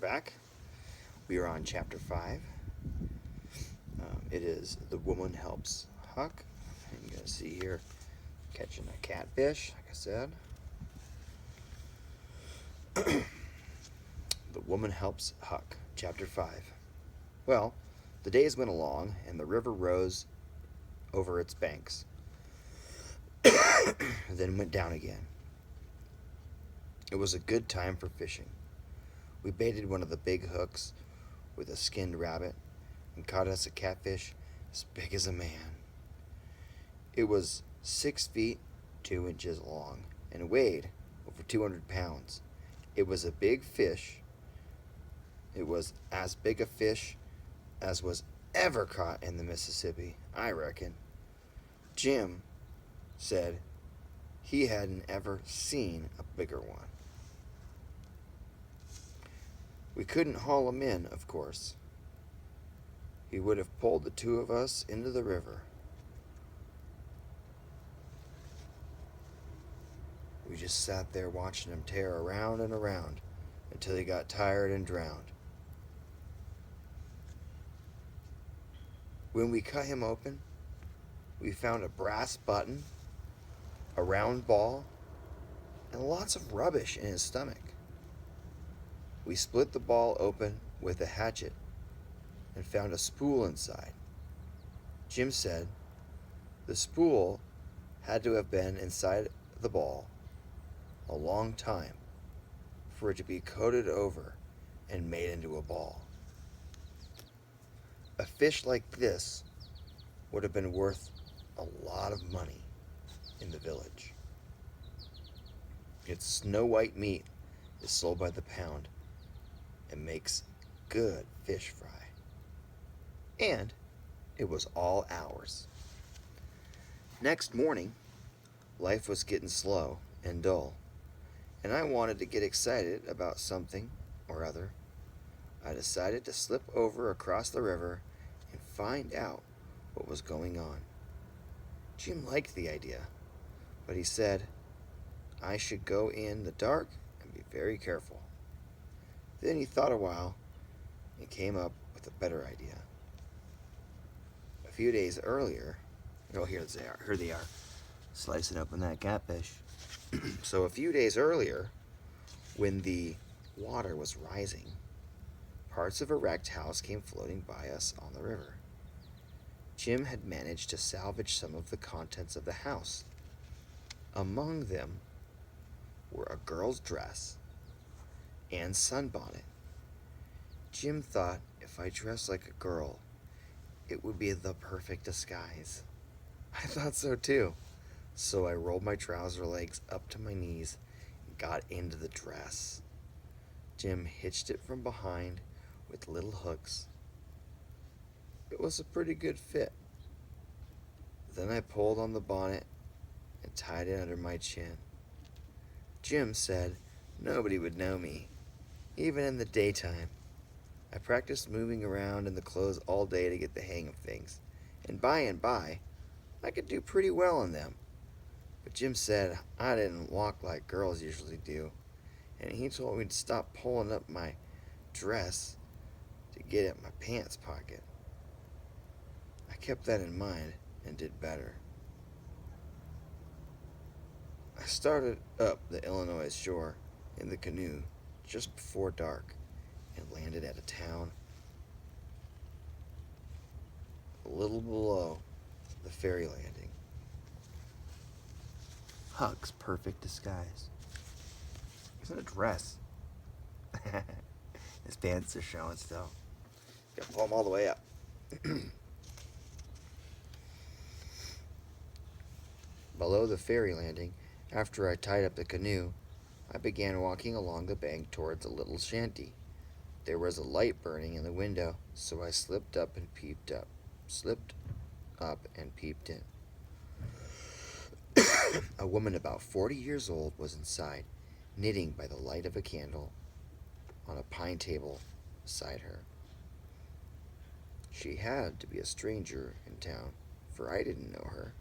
we're back. We are on chapter 5. It is The Woman Helps Huck. And you're going to see here catching a catfish, like I said. The Woman Helps Huck, chapter 5. Well, the days went along, and the river rose over its banks, then went down again. It was a good time for fishing. We baited one of the big hooks with a skinned rabbit and caught us a catfish as big as a man. It was 6 feet 2 inches long and weighed over 200 pounds. It was a big fish. It was as big a fish as was ever caught in the Mississippi, I reckon. Jim said he hadn't ever seen a bigger one. We couldn't haul him in, of course. He would have pulled the two of us into the river. We just sat there watching him tear around and around until he got tired and drowned. When we cut him open, we found a brass button, a round ball, and lots of rubbish in his stomach. We split the ball open with a hatchet and found a spool inside. Jim said the spool had to have been inside the ball a long time for it to be coated over and made into a ball. A fish like this would have been worth a lot of money in the village. Its snow-white meat is sold by the pound and makes good fish fry. And it was all ours. Next morning, life was getting slow and dull, and I wanted to get excited about something or other. I decided to slip over across the river and find out what was going on. Jim liked the idea, but he said I should go in the dark and be very careful. Then he thought a while and came up with a better idea. A few days earlier, here they are, slicing open that catfish. So a few days earlier, when the water was rising, parts of a wrecked house came floating by us on the river. Jim had managed to salvage some of the contents of the house. Among them were a girl's dress and sunbonnet. Jim thought if I dressed like a girl, it would be the perfect disguise. I thought so too. So I rolled my trouser legs up to my knees and got into the dress. Jim hitched it from behind with little hooks. It was a pretty good fit. Then I pulled on the bonnet and tied it under my chin. Jim said nobody would know me, even in the daytime. I practiced moving around in the clothes all day to get the hang of things, and by, I could do pretty well in them. But Jim said I didn't walk like girls usually do, and he told me to stop pulling up my dress to get at my pants pocket. I kept that in mind and did better. I started up the Illinois shore in the canoe just before dark and landed at a town a little below the ferry landing. Huck's perfect disguise. He's in a dress. His pants are showing still. Gotta pull them all the way up. Below the ferry landing, after I tied up the canoe, I began walking along the bank towards a little shanty. There was a light burning in the window, so I slipped up and peeped in. A woman about 40 years old was inside, knitting by the light of a candle on a pine table beside her. She had to be a stranger in town, for I didn't know her.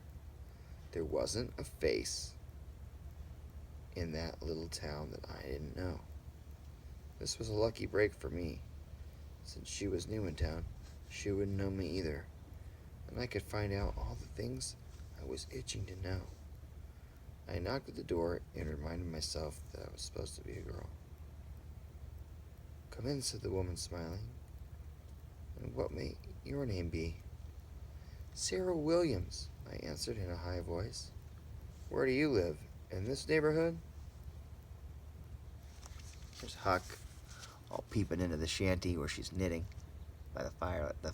There wasn't a face in that little town that I didn't know. This was a lucky break for me. Since she was new in town, she wouldn't know me either, and I could find out all the things I was itching to know. I knocked at the door and reminded myself that I was supposed to be a girl. "Come in," said the woman, smiling. "And what may your name be?" "Sarah Williams," I answered in a high voice. "Where do you live? In this neighborhood?" There's Huck, all peeping into the shanty where she's knitting by the fire at the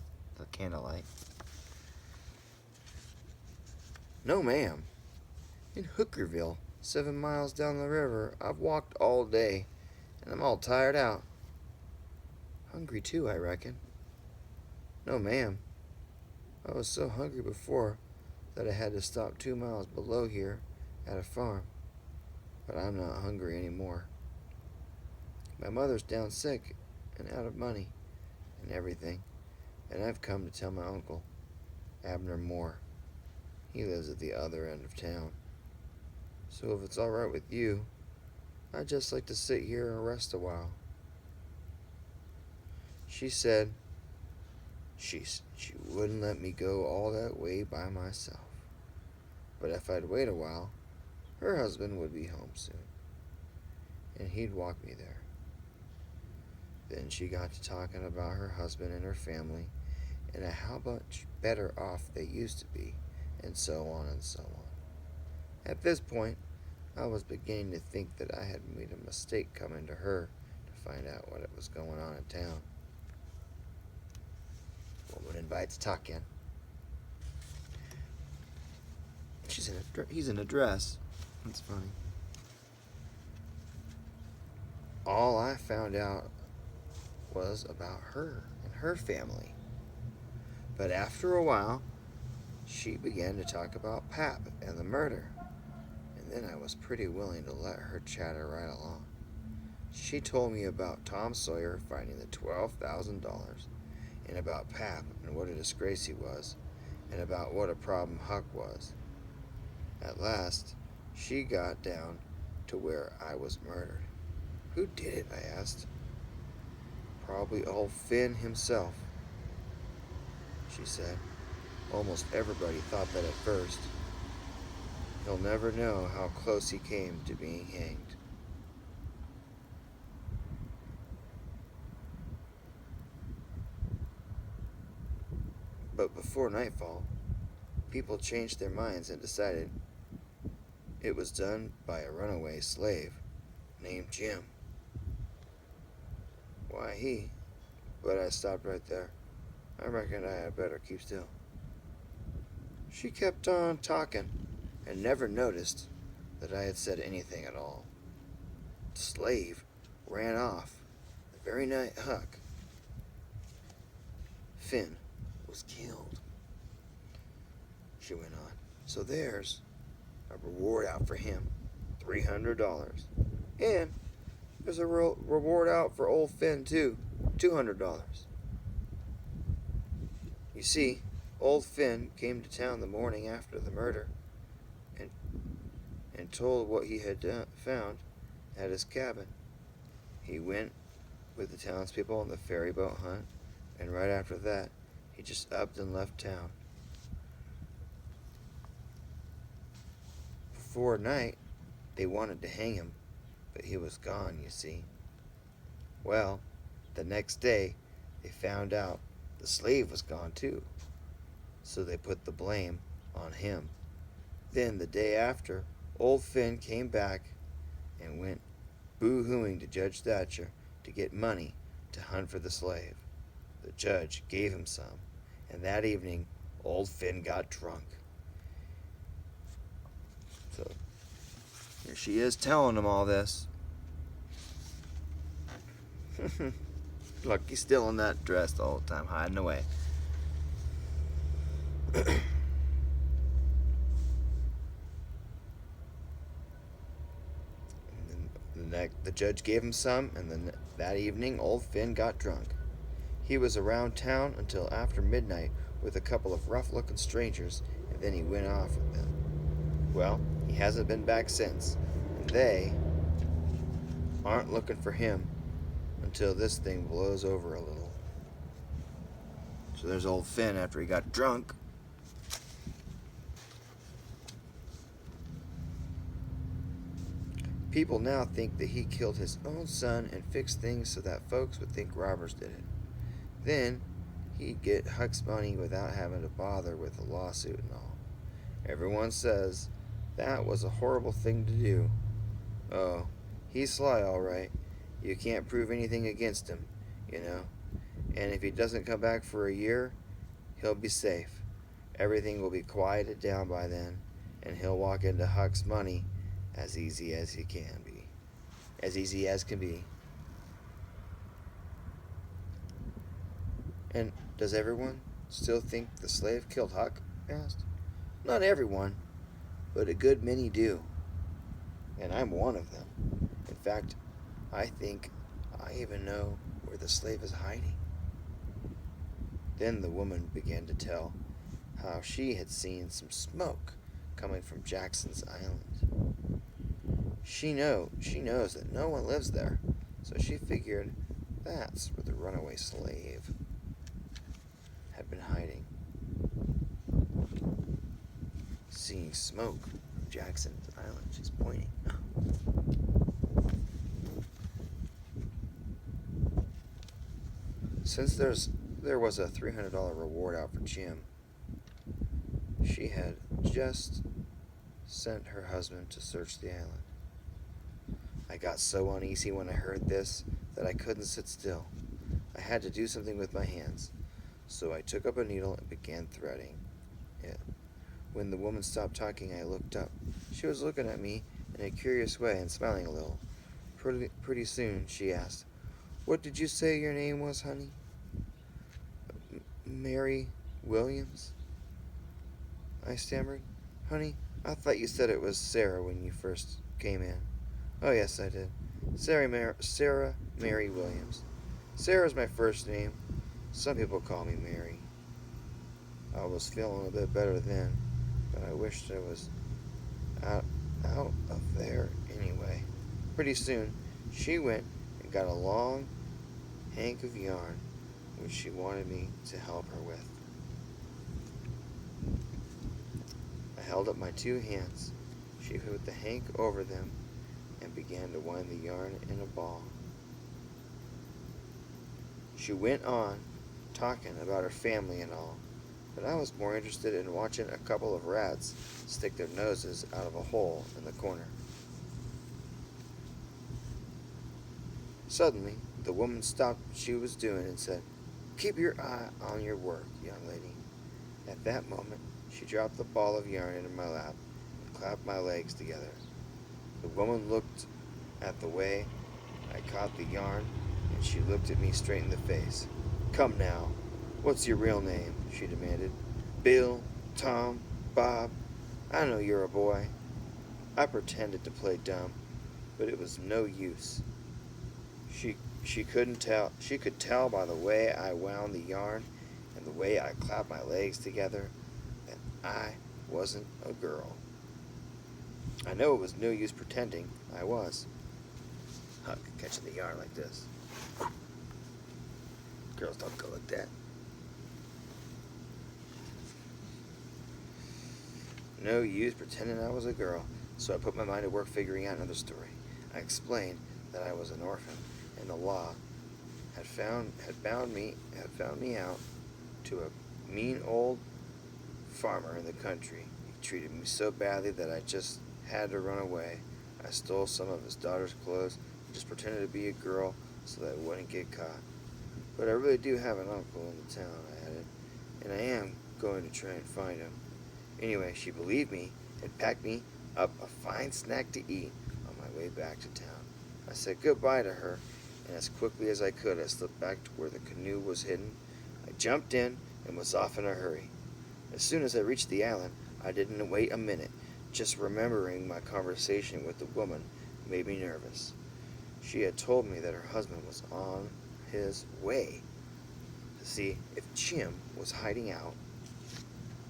candlelight. "No, ma'am. In Hookerville, 7 miles down the river. I've walked all day, and I'm all tired out." "Hungry too, I reckon." "No, ma'am. I was so hungry before that I had to stop 2 miles below here at a farm, but I'm not hungry anymore. My mother's down sick and out of money and everything, and I've come to tell my uncle, Abner Moore. He lives at the other end of town. So if it's all right with you, I'd just like to sit here and rest a while." She said she wouldn't let me go all that way by myself, but if I'd wait a while, her husband would be home soon, and he'd walk me there. Then she got to talking about her husband and her family, and how much better off they used to be, and so on and so on. At this point, I was beginning to think that I had made a mistake coming to her to find out what was going on in town. Woman invites Tuck in. He's in a dress. That's funny. All I found out was about her and her family. But after a while, she began to talk about Pap and the murder, and then I was pretty willing to let her chatter right along. She told me about Tom Sawyer finding the $12,000, and about Pap and what a disgrace he was, and about what a problem Huck was. At last, she got down to where I was murdered. "Who did it?" I asked. "Probably old Finn himself," she said. "Almost everybody thought that at first. He'll never know how close he came to being hanged." But before nightfall, people changed their minds and decided it was done by a runaway slave named Jim. "Why, But I stopped right there. I reckoned I had better keep still. She kept on talking and never noticed that I had said anything at all. The slave ran off the very night Finn was killed. She went on. So there's a reward out for him, $300. And there's a reward out for old Finn too, $200. You see, old Finn came to town the morning after the murder and told what he had found at his cabin. He went with the townspeople on the ferry boat hunt, and right after that, he just upped and left town. Before night, they wanted to hang him, but he was gone, you see. Well, the next day, they found out the slave was gone too, so they put the blame on him. Then the day after, old Finn came back and went boo-hooing to Judge Thatcher to get money to hunt for the slave. The judge gave him some, and that evening, old Finn got drunk. So, here she is telling him all this. Look, he's still in that dress the whole time, hiding away. The judge gave him some, and then that evening, old Finn got drunk. He was around town until after midnight with a couple of rough-looking strangers, and then he went off with them. Well, he hasn't been back since, and they aren't looking for him until this thing blows over a little. So there's old Finn after he got drunk. People now think that he killed his own son and fixed things so that folks would think robbers did it. Then he'd get Huck's money without having to bother with a lawsuit and all. Everyone says that was a horrible thing to do. Oh, he's sly all right. You can't prove anything against him, you know. And if he doesn't come back for a year, he'll be safe. Everything will be quieted down by then, and he'll walk into Huck's money as easy as he can be. As easy as can be. And does everyone still think the slave killed Huck? I asked. Not everyone, but a good many do. And I'm one of them. In fact, I think I even know where the slave is hiding. Then the woman began to tell how she had seen some smoke coming from Jackson's Island. She knows that no one lives there, so she figured that's where the runaway slave had been hiding. Seeing smoke from Jackson's Island, she's pointing. Since there was a $300 reward out for Jim, she had just sent her husband to search the island. I got so uneasy when I heard this that I couldn't sit still. I had to do something with my hands, so I took up a needle and began threading it. When the woman stopped talking, I looked up. She was looking at me in a curious way and smiling a little. Pretty soon, she asked, "What did you say your name was, honey?" "Mary Williams," I stammered. "Honey, I thought you said it was Sarah when you first came in." "Oh, yes, I did. Sarah Mary Williams. Sarah's my first name. Some people call me Mary." I was feeling a bit better then, but I wished I was out of there anyway. Pretty soon, she went and got a long hank of yarn, which she wanted me to help her with. I held up my two hands. She put the hank over them and began to wind the yarn in a ball. She went on, talking about her family and all, but I was more interested in watching a couple of rats stick their noses out of a hole in the corner. Suddenly, the woman stopped what she was doing and said, "Keep your eye on your work, young lady." At that moment, she dropped the ball of yarn into my lap and clapped my legs together. The woman looked at the way I caught the yarn, and she looked at me straight in the face. "Come now, what's your real name?" she demanded. "Bill, Tom, Bob? I know you're a boy." I pretended to play dumb, but it was no use. She couldn't tell. She could tell by the way I wound the yarn and the way I clapped my legs together that I wasn't a girl. I know it was no use pretending I was. Huck catching the yarn like this. Girls don't go like that. No use pretending I was a girl, so I put my mind to work figuring out another story. I explained that I was an orphan, and the law had found me out to a mean old farmer in the country. He treated me so badly that I just had to run away. I stole some of his daughter's clothes and just pretended to be a girl so that I wouldn't get caught. But I really do have an uncle in the town, I added, and I am going to try and find him. Anyway, she believed me and packed me up a fine snack to eat on my way back to town. I said goodbye to her, and as quickly as I could, I slipped back to where the canoe was hidden. I jumped in and was off in a hurry. As soon as I reached the island, I didn't wait a minute. Just remembering my conversation with the woman made me nervous. She had told me that her husband was on his way to see if Jim was hiding out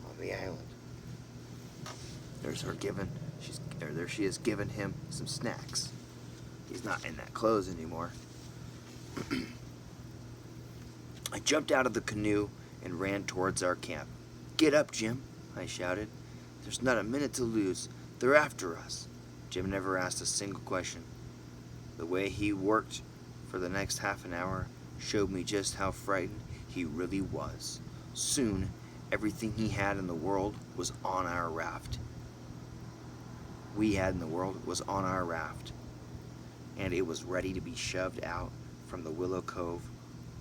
on the island. There's her there she is giving him some snacks. He's not in that clothes anymore. I jumped out of the canoe and ran towards our camp. "Get up, Jim," I shouted. "There's not a minute to lose. They're after us." Jim never asked a single question. The way he worked for the next half an hour showed me just how frightened he really was. Soon, everything he had in the world was on our raft. We had in the world was on our raft, and it was ready to be shoved out from the willow cove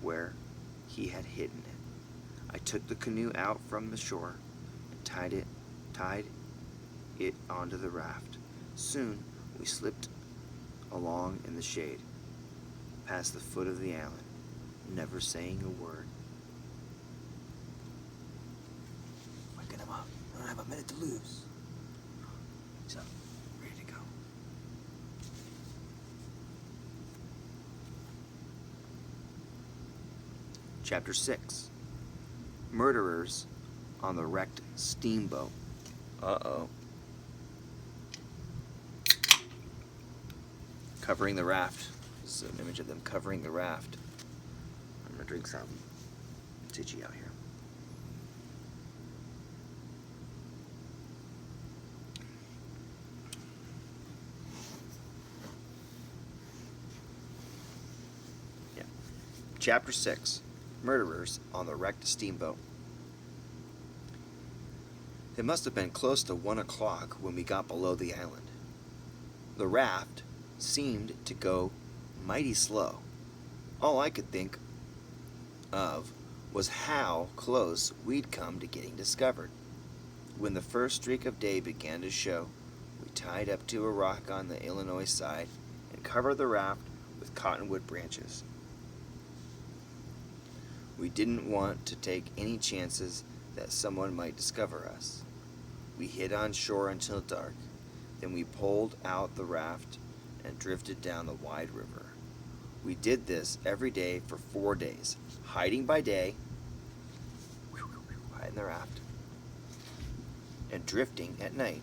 where he had hidden it. I took the canoe out from the shore and tied it onto the raft. Soon we slipped along in the shade, past the foot of the island, never saying a word. Waking him up. I don't have a minute to lose. He's up, ready to go. Chapter 6. Murderers on the wrecked steamboat. Uh-oh. Covering the raft. This is an image of them covering the raft. I'm gonna drink some. It's itchy out here. Yeah. Chapter 6. Murderers on the wrecked steamboat. It must have been close to 1 o'clock when we got below the island. The raft seemed to go mighty slow. All I could think of was how close we'd come to getting discovered. When the first streak of day began to show, we tied up to a rock on the Illinois side and covered the raft with cottonwood branches. We didn't want to take any chances that someone might discover us. We hid on shore until dark. Then we pulled out the raft and drifted down the wide river. We did this every day for 4 days, hiding by day, hiding the raft, and drifting at night.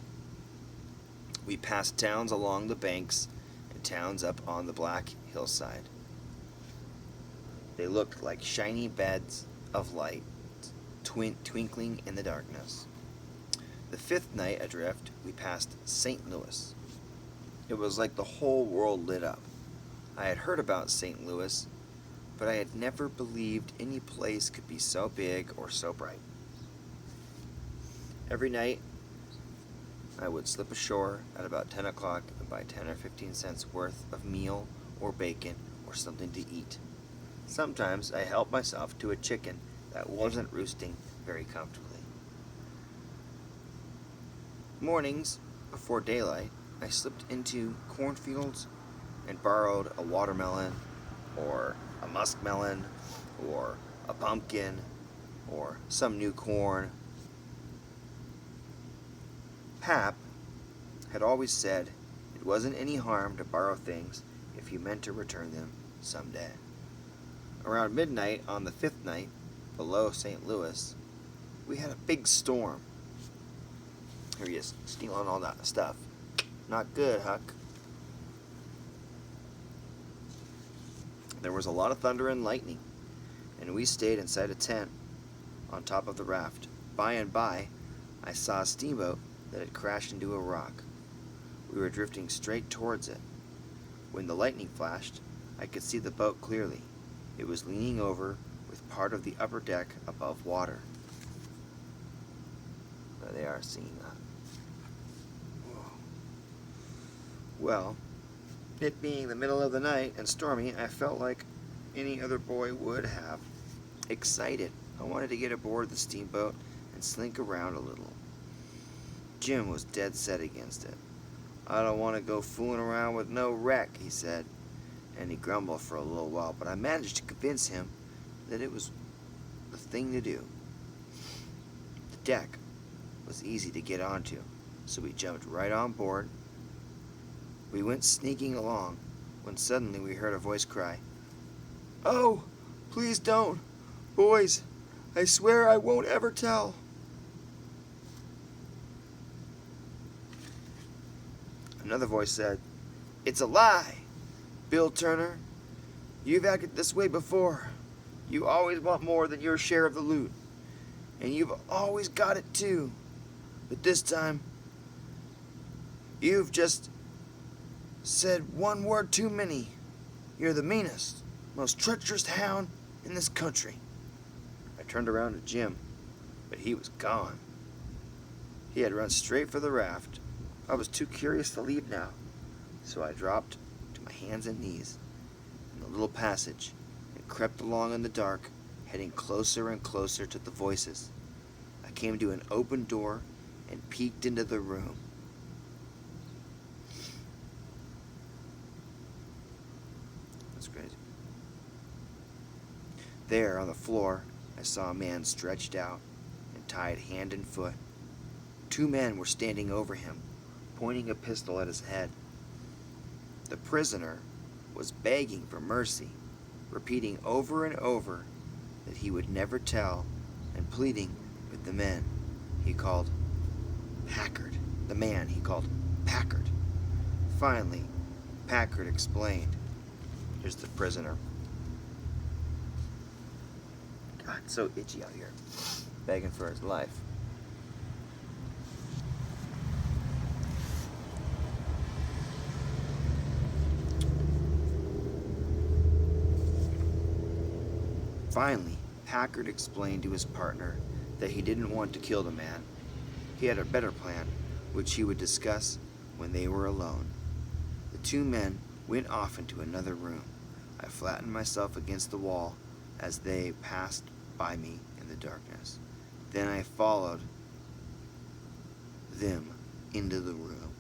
We passed towns along the banks and towns up on the black hillside. They looked like shiny beds of light, twinkling in the darkness. The 5th night adrift, we passed St. Louis. It was like the whole world lit up. I had heard about St. Louis, but I had never believed any place could be so big or so bright. Every night, I would slip ashore at about 10 o'clock and buy 10 or 15 cents worth of meal or bacon or something to eat. Sometimes I helped myself to a chicken that wasn't roosting very comfortably. Mornings, before daylight, I slipped into cornfields and borrowed a watermelon, or a muskmelon, or a pumpkin, or some new corn. Pap had always said it wasn't any harm to borrow things if you meant to return them someday. Around midnight on the 5th night, below St. Louis, we had a big storm. Here he is, stealing all that stuff. Not good, Huck. There was a lot of thunder and lightning, and we stayed inside a tent on top of the raft. By and by, I saw a steamboat that had crashed into a rock. We were drifting straight towards it. When the lightning flashed, I could see the boat clearly. It was leaning over with part of the upper deck above water. There they are, seeing that. Whoa. Well, it being the middle of the night and stormy, I felt like any other boy would have. Excited, I wanted to get aboard the steamboat and slink around a little. Jim was dead set against it. "I don't want to go fooling around with no wreck," he said, and he grumbled for a little while, but I managed to convince him that it was the thing to do. The deck was easy to get onto, so we jumped right on board. We went sneaking along when suddenly we heard a voice cry, "Oh, please don't. Boys, I swear I won't ever tell." Another voice said, "It's a lie, Bill Turner. You've acted this way before. You always want more than your share of the loot. And you've always got it too. But this time, you've just said one word too many. You're the meanest, most treacherous hound in this country. I turned around to Jim, but he was gone. He had run straight for the raft. I was too curious to leave now, so I dropped to my hands and knees in the little passage and crept along in the dark, heading closer and closer to the voices. I came to an open door and peeked into the room. That's crazy. There on the floor, I saw a man stretched out and tied hand and foot. 2 men were standing over him, pointing a pistol at his head. The prisoner was begging for mercy, repeating over and over that he would never tell, and pleading with the men he called Packard. The man he called Packard. Finally, Packard explained. Here's the prisoner. God, it's so itchy out here, begging for his life. Finally, Packard explained to his partner that he didn't want to kill the man. He had a better plan, which he would discuss when they were alone. The 2 men went off into another room. I flattened myself against the wall as they passed by me in the darkness. Then I followed them into the room.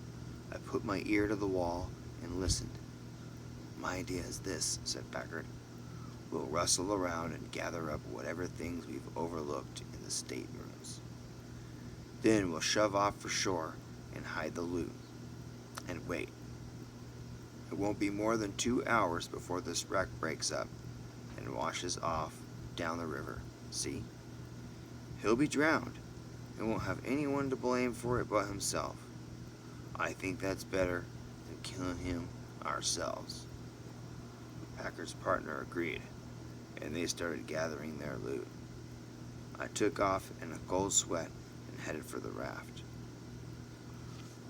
I put my ear to the wall and listened. My idea is this, said Packard. We'll rustle around and gather up whatever things we've overlooked in the staterooms. Then we'll shove off for shore and hide the loot. And wait. It won't be more than 2 hours before this wreck breaks up and washes off down the river. See? He'll be drowned and won't have anyone to blame for it but himself. I think that's better than killing him ourselves. Packard's partner agreed, and they started gathering their loot. I took off in a cold sweat and headed for the raft.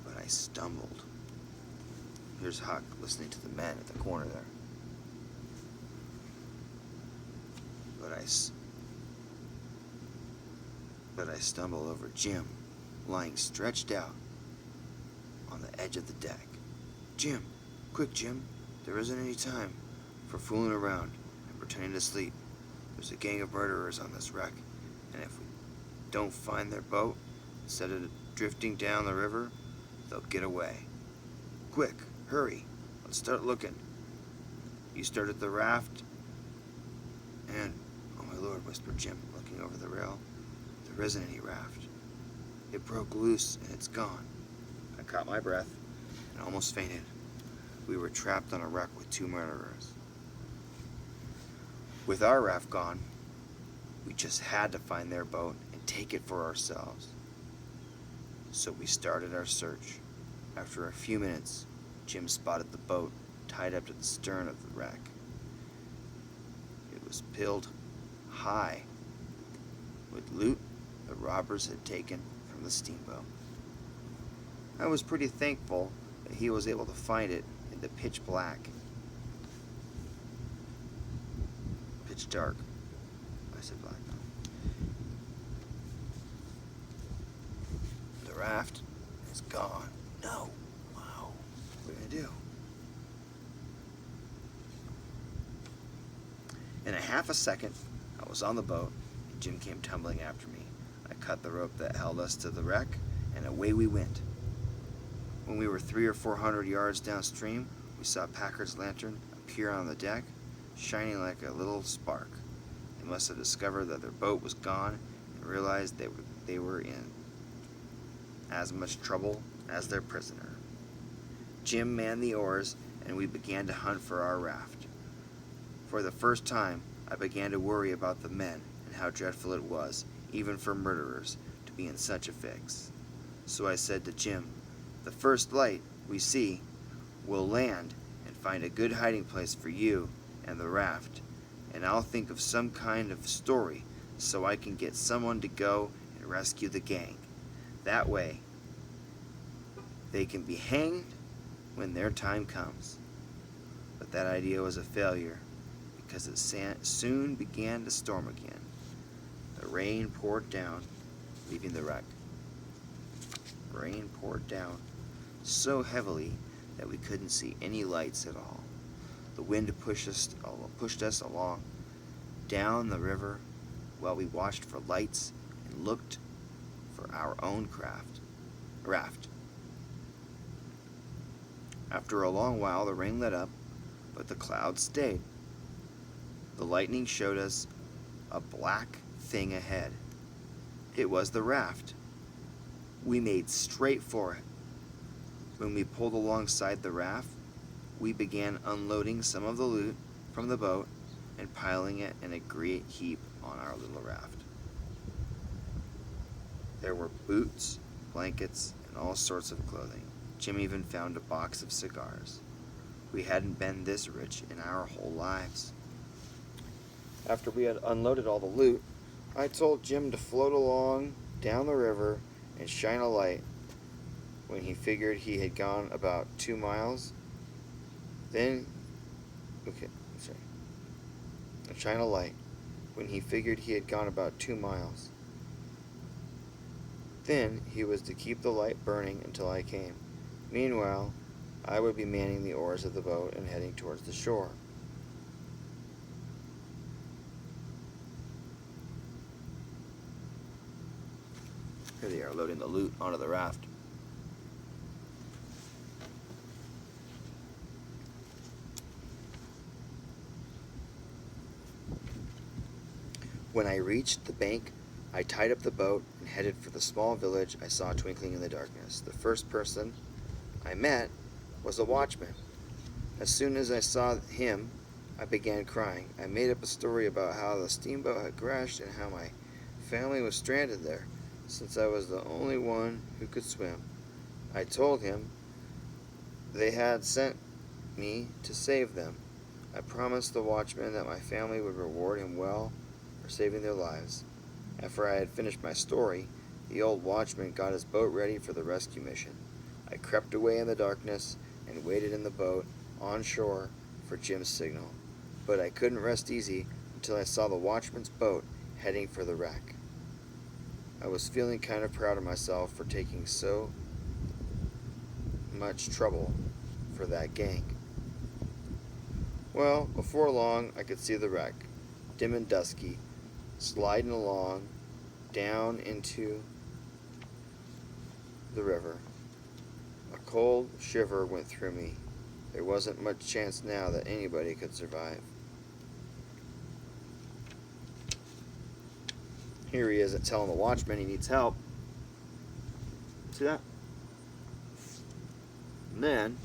But I stumbled. Here's Huck listening to the men at the corner there. But I stumbled over Jim, lying stretched out on the edge of the deck. Jim, quick Jim, there isn't any time for fooling around and pretending to sleep. There's a gang of murderers on this wreck, and if we don't find their boat, instead of drifting down the river, they'll get away. Quick, hurry, let's start looking. You started the raft, and, oh my lord, whispered Jim, looking over the rail. There isn't any raft. It broke loose, and it's gone. I caught my breath and almost fainted. We were trapped on a wreck with 2 murderers. With our raft gone, we just had to find their boat and take it for ourselves. So we started our search. After a few minutes, Jim spotted the boat tied up to the stern of the wreck. It was pilled high with loot the robbers had taken from the steamboat. I was pretty thankful that he was able to find it in the pitch black. Pitch dark. I said black. The raft is gone. No. Wow. What are we gonna do? In a half a second, I was on the boat, and Jim came tumbling after me. I cut the rope that held us to the wreck, and away we went. When we were 300 or 400 yards downstream, we saw Packard's lantern appear on the deck, shining like a little spark. They must have discovered that their boat was gone and realized they were in as much trouble as their prisoner. Jim manned the oars, and we began to hunt for our raft. For the first time, I began to worry about the men and how dreadful it was, even for murderers, to be in such a fix. So I said to Jim, the first light we see, we'll land and find a good hiding place for you and the raft, and I'll think of some kind of story so I can get someone to go and rescue the gang. That way, they can be hanged when their time comes." But that idea was a failure because it soon began to storm again. The rain poured down, leaving the wreck. Rain poured down so heavily that we couldn't see any lights at all. The wind pushed us along down the river while we watched for lights and looked for our own raft. After a long while, the rain let up, but the clouds stayed. The lightning showed us a black thing ahead. It was the raft. We made straight for it. When we pulled alongside the raft, we began unloading some of the loot from the boat and piling it in a great heap on our little raft. There were boots, blankets, and all sorts of clothing. Jim even found a box of cigars. We hadn't been this rich in our whole lives. After we had unloaded all the loot, I told Jim to float along down the river and shine a light. When he figured he had gone about 2 miles, shine a light. When he figured he had gone about 2 miles, then he was to keep the light burning until I came. Meanwhile, I would be manning the oars of the boat and heading towards the shore. Here they are loading the loot onto the raft. When I reached the bank, I tied up the boat and headed for the small village I saw twinkling in the darkness. The first person I met was a watchman. As soon as I saw him, I began crying. I made up a story about how the steamboat had crashed and how my family was stranded there, since I was the only one who could swim. I told him they had sent me to save them. I promised the watchman that my family would reward him well for saving their lives. After I had finished my story, the old watchman got his boat ready for the rescue mission. I crept away in the darkness and waited in the boat on shore for Jim's signal. But I couldn't rest easy until I saw the watchman's boat heading for the wreck. I was feeling kind of proud of myself for taking so much trouble for that gang. Well, before long, I could see the wreck, dim and dusky, sliding along down into the river. A cold shiver went through me. There wasn't much chance now that anybody could survive. Here he is telling the watchman he needs help. See that? And then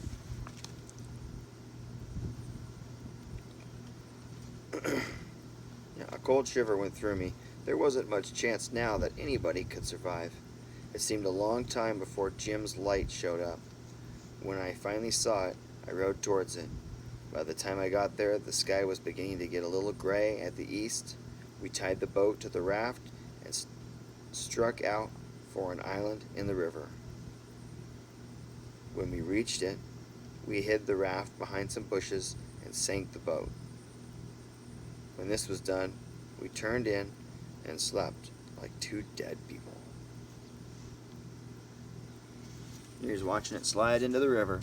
a cold shiver went through me. There wasn't much chance now that anybody could survive. It seemed a long time before Jim's light showed up. When I finally saw it, I rowed towards it. By the time I got there, the sky was beginning to get a little gray at the east. We tied the boat to the raft and struck out for an island in the river. When we reached it, we hid the raft behind some bushes and sank the boat. When this was done, we turned in and slept like 2 dead people. Here's watching it slide into the river.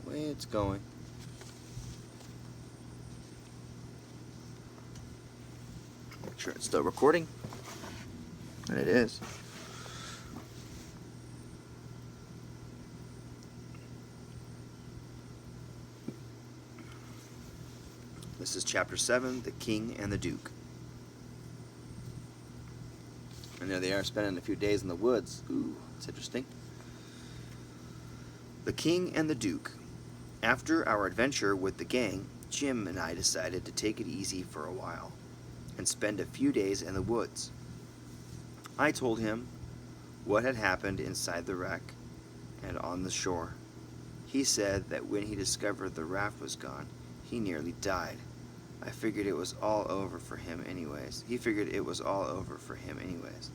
The way it's going. Make sure it's still recording. And it is. This is chapter 7, The King and the Duke. And there they are spending a few days in the woods. Ooh, that's interesting. The King and the Duke. After our adventure with the gang, Jim and I decided to take it easy for a while and spend a few days in the woods. I told him what had happened inside the wreck and on the shore. He said that when he discovered the raft was gone, he nearly died. I figured it was all over for him anyways. He figured it was all over for him anyways.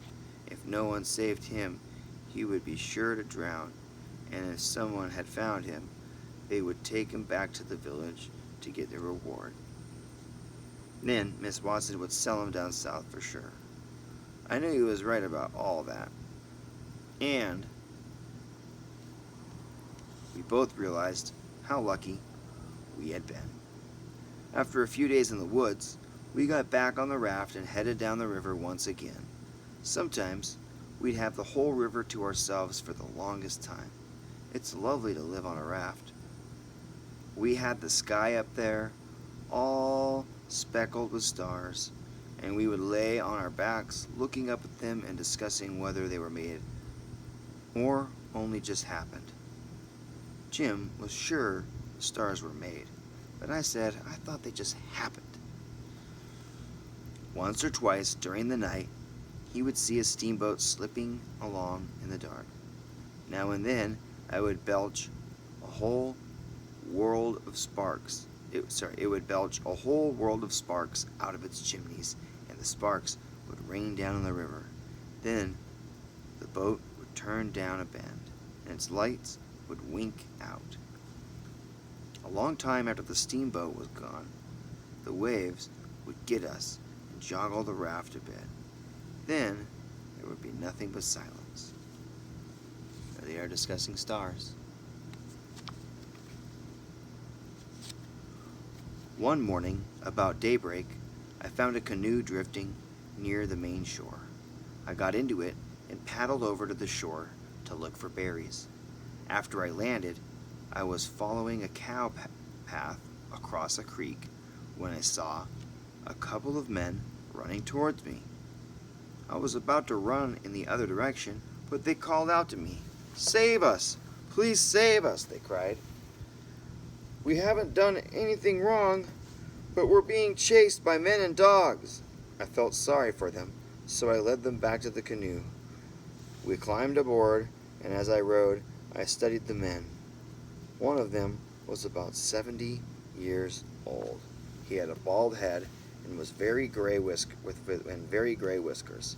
If no one saved him, he would be sure to drown, and if someone had found him, they would take him back to the village to get their reward. Then Miss Watson would sell him down south for sure. I knew he was right about all that. And we both realized how lucky we had been. After a few days in the woods, we got back on the raft and headed down the river once again. Sometimes we'd have the whole river to ourselves for the longest time. It's lovely to live on a raft. We had the sky up there, all speckled with stars, and we would lay on our backs looking up at them and discussing whether they were made or only just happened. Jim was sure the stars were made, but I said I thought they just happened. Once or twice during the night, he would see a steamboat slipping along in the dark. Now and then, I would belch a whole world of sparks. It would belch a whole world of sparks out of its chimneys, and the sparks would rain down in the river. Then the boat would turn down a bend, and its lights would wink out. A long time after the steamboat was gone, the waves would get us and joggle the raft a bit. Then there would be nothing but silence. There they are discussing stars. One morning, about daybreak, I found a canoe drifting near the main shore. I got into it and paddled over to the shore to look for berries. After I landed, I was following a cow path across a creek when I saw a couple of men running towards me. I was about to run in the other direction, but they called out to me. "Save us! Please save us!" they cried. "We haven't done anything wrong, but we're being chased by men and dogs." I felt sorry for them, so I led them back to the canoe. We climbed aboard, and as I rowed, I studied the men. One of them was about 70 years old. He had a bald head and was very gray whiskers.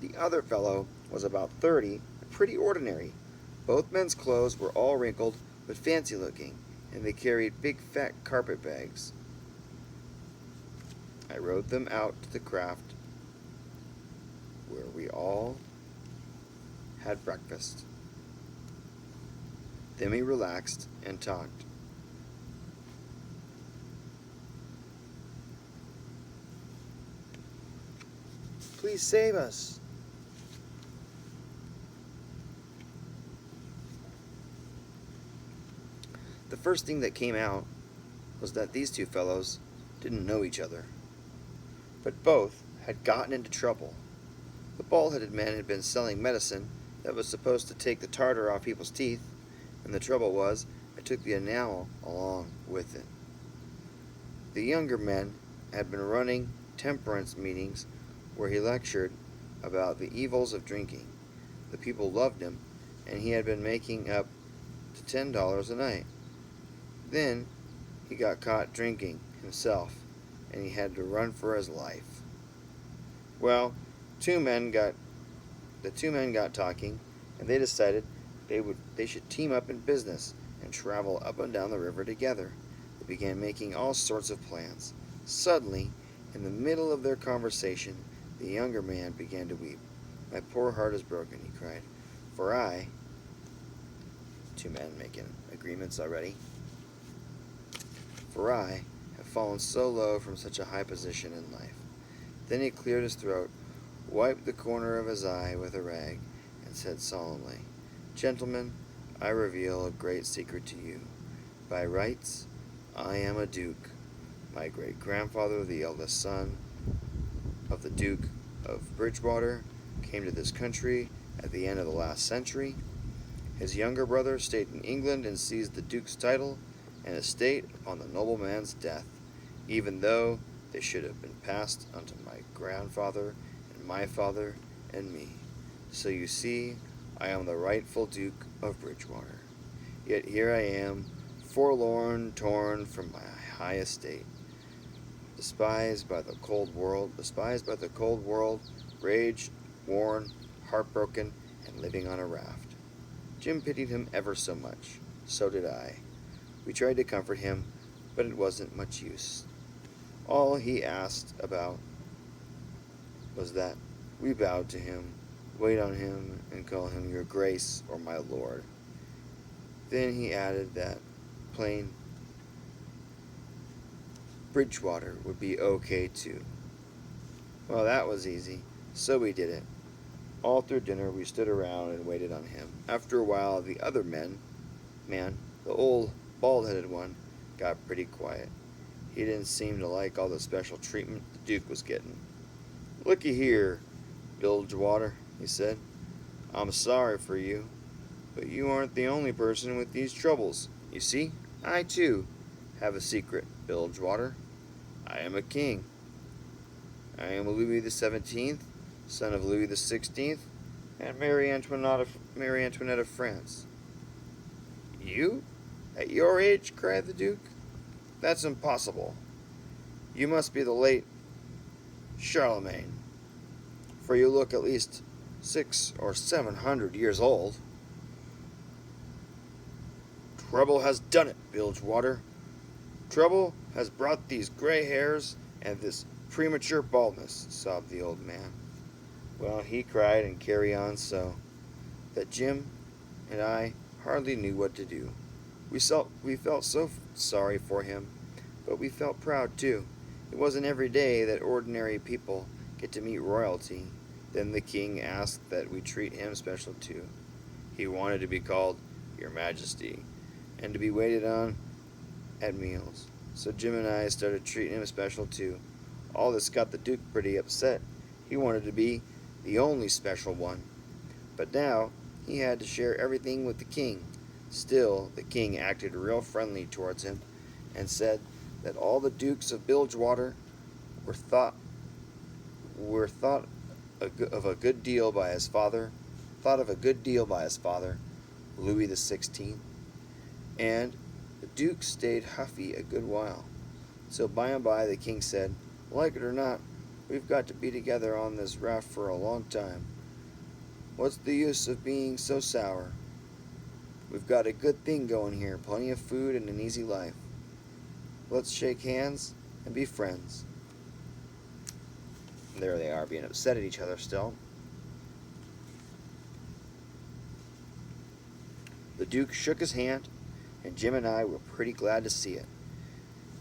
The other fellow was about 30 and pretty ordinary. Both men's clothes were all wrinkled but fancy looking, and they carried big fat carpet bags. I rowed them out to the craft where we all had breakfast. Then we relaxed and talked. "Please save us." The first thing that came out was that these two fellows didn't know each other, but both had gotten into trouble. The bald-headed man had been selling medicine that was supposed to take the tartar off people's teeth, and the trouble was I took the enamel along with it. The younger man had been running temperance meetings where he lectured about the evils of drinking. The people loved him, and he had been making up to $10 a night. Then he got caught drinking himself, and he had to run for his life. Well, the two men got talking, and they decided they should team up in business and travel up and down the river together. They began making all sorts of plans. Suddenly, in the middle of their conversation, the younger man began to weep. "My poor heart is broken," he cried, "for I," two men making agreements already, "for I have fallen so low from such a high position in life." Then he cleared his throat, wiped the corner of his eye with a rag, and said solemnly, "Gentlemen, I reveal a great secret to you. By rights, I am a duke. My great-grandfather, the eldest son of the Duke of Bridgewater, came to this country at the end of the last century. His younger brother stayed in England and seized the duke's title and estate upon the nobleman's death, even though they should have been passed unto my grandfather and my father and me. So you see, I am the rightful Duke of Bridgewater. Yet here I am, forlorn, torn from my high estate. despised by the cold world, raged, worn, heartbroken, and living on a raft. Jim pitied him ever so much. So did I. We tried to comfort him, but it wasn't much use. All he asked about was that we bowed to him, wait on him, and call him your grace or my lord. Then he added that plain Bridgewater would be okay too. Well, that was easy, so we did it. All through dinner we stood around and waited on him. After a while, the other man, the old bald-headed one, got pretty quiet. He didn't seem to like all the special treatment the Duke was getting. "Looky here, Bilgewater," he said. "I'm sorry for you, but you aren't the only person with these troubles. You see, I too have a secret, Bilgewater. I am a king. I am Louis the 17th, son of Louis the 16th, and Marie Antoinette of France." "You? At your age?" cried the Duke. "That's impossible. You must be the late Charlemagne, for you look at least 600 or 700 years old." "Trouble has done it, Bilgewater. Trouble has brought these gray hairs and this premature baldness," sobbed the old man. Well, he cried and carried on so that Jim and I hardly knew what to do. We felt so sorry for him, but we felt proud too. It wasn't every day that ordinary people get to meet royalty. Then the king asked that we treat him special too. He wanted to be called Your Majesty and to be waited on at meals. So Jim and I started treating him special too. All this got the Duke pretty upset. He wanted to be the only special one. But now he had to share everything with the king. Still, the king acted real friendly towards him and said that all the dukes of Bilgewater were thought of a good deal by his father, Louis the 16th, and the Duke stayed huffy a good while. So by and by the king said, "Like it or not, we've got to be together on this raft for a long time. What's the use of being so sour? We've got a good thing going here, plenty of food and an easy life. Let's shake hands and be friends." There they are, being upset at each other still. The Duke shook his hand, and Jim and I were pretty glad to see it.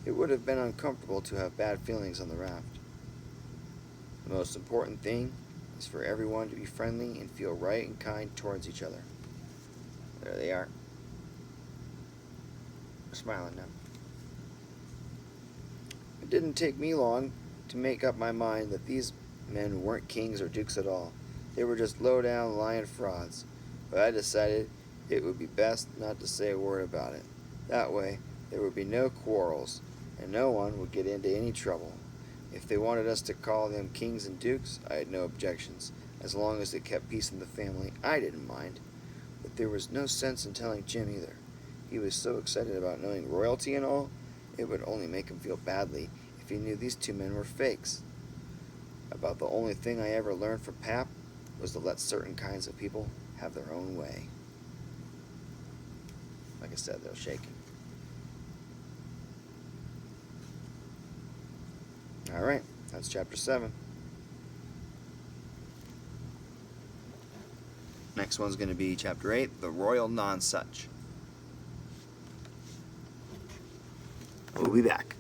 It would have been uncomfortable to have bad feelings on the raft. The most important thing is for everyone to be friendly and feel right and kind towards each other. There they are. They're smiling now. It didn't take me long to make up my mind that these men weren't kings or dukes at all. They were just low-down lying frauds. But I decided it would be best not to say a word about it. That way, there would be no quarrels, and no one would get into any trouble. If they wanted us to call them kings and dukes, I had no objections. As long as it kept peace in the family, I didn't mind. But there was no sense in telling Jim either. He was so excited about knowing royalty and all, it would only make him feel badly if he knew these two men were fakes. About the only thing I ever learned from Pap was to let certain kinds of people have their own way. Like I said, they're shaking. Alright, that's chapter 7. Next one's going to be chapter 8, The Royal Nonsuch. We'll be back.